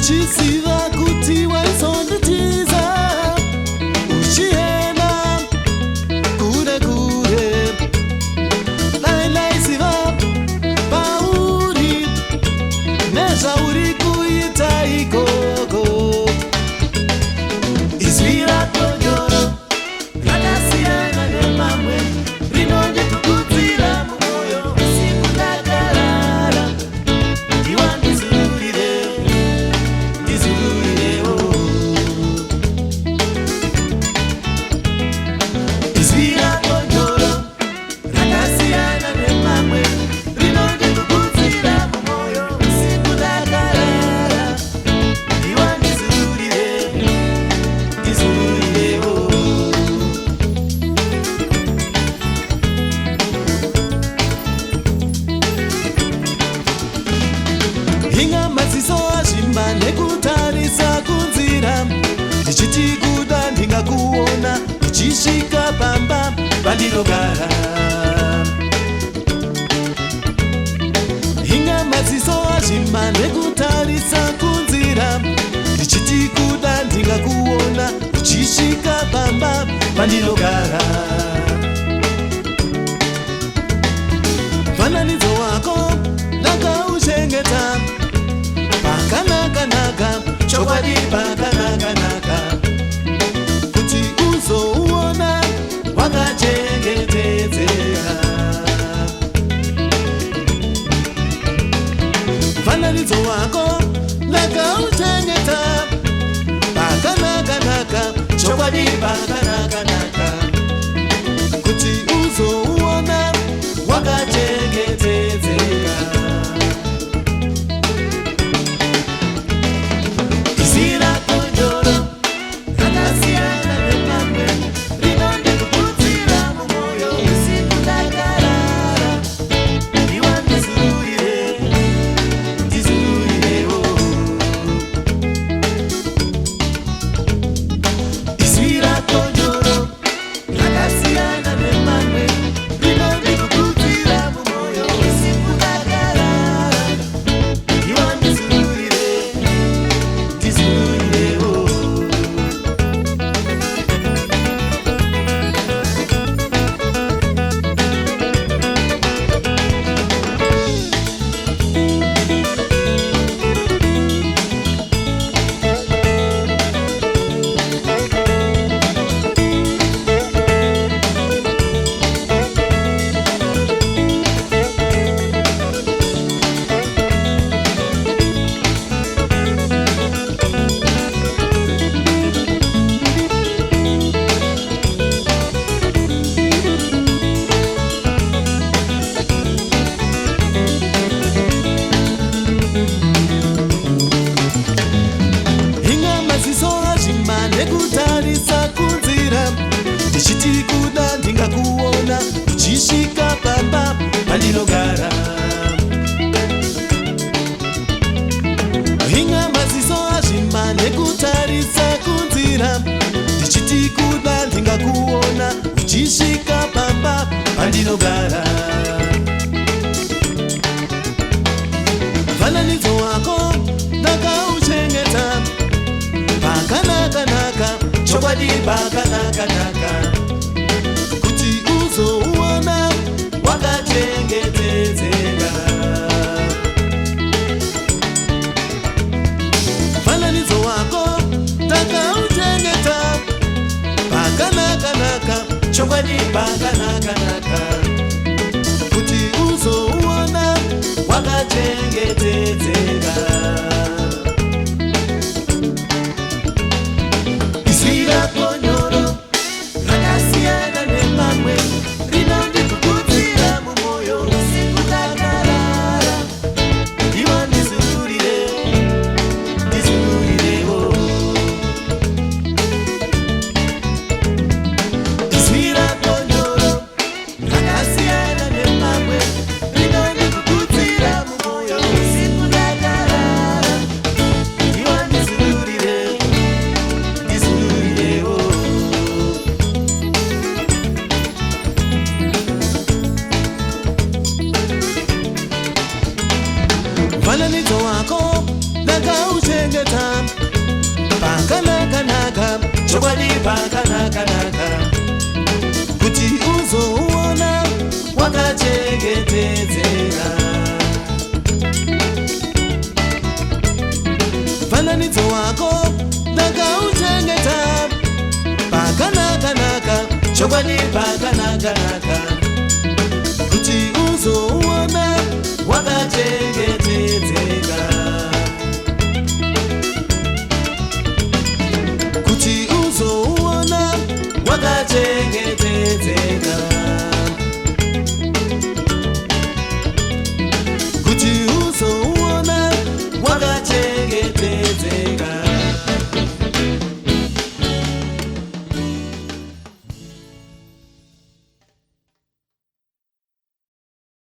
uchiziva kuti waizonditiza uchienda kure kure lailaiziva pauri nezvauri kuita ikoko izwi rako nyoro rakasiyana nemamwe rinondikukudzira mumwoyo usiku ndakarara iwa ndizurirewo izwi rako nyoro rakasiyana nemamwe rinondikukudzira mumwoyo usiku ndakarara iwa ndizurirewo hinga maziso azvimba nekutarisa kunzira ndichiti kuda ndingakuona uchisvika pamba pandinogara hinga maziso azvimba nekutarisa kunzira ndichiti kuda ndingakuona uchisvika pamba pandinogara mufananidzo wako ndakauchengeta pakanaka-naka chokwadi pakanaka-naka kuti uzouona wakachengetedzeka mufananidzo wako ndakauchengeta pakanaka-naka chokwadi pakanaka-naka kuti uzouona wakachengetedzeka nekutarisa kunzira ndichiti kuda ndingakuona uchisvika pamba pandinogara hinga maziso azvimba nekutarisa kunzira ndichiti kuda ndingakuona uchisvika pamba pandinogara mufananidzo wako ndakauchengeta pakanaka-naka chokwadi pakanaka-naka kuti uzouona wakachengetedzeka mufananidzo wako ndakauchengeta pakanaka-naka chokwadi pakanaka-naka kuti uzouona wakachengetedzeka Rakasiyana nemamwe rinondikukudzira mumwoyo usiku ndakara pakanaka-naka kuti uzouona wakachengetedzeka. Mufananidzo wako ndakauchengeta pakanaka-naka, chokwadi pakanaka-naka kuti uzouona wakachengetedzeka, kuti uzouona wakachengetedzeka.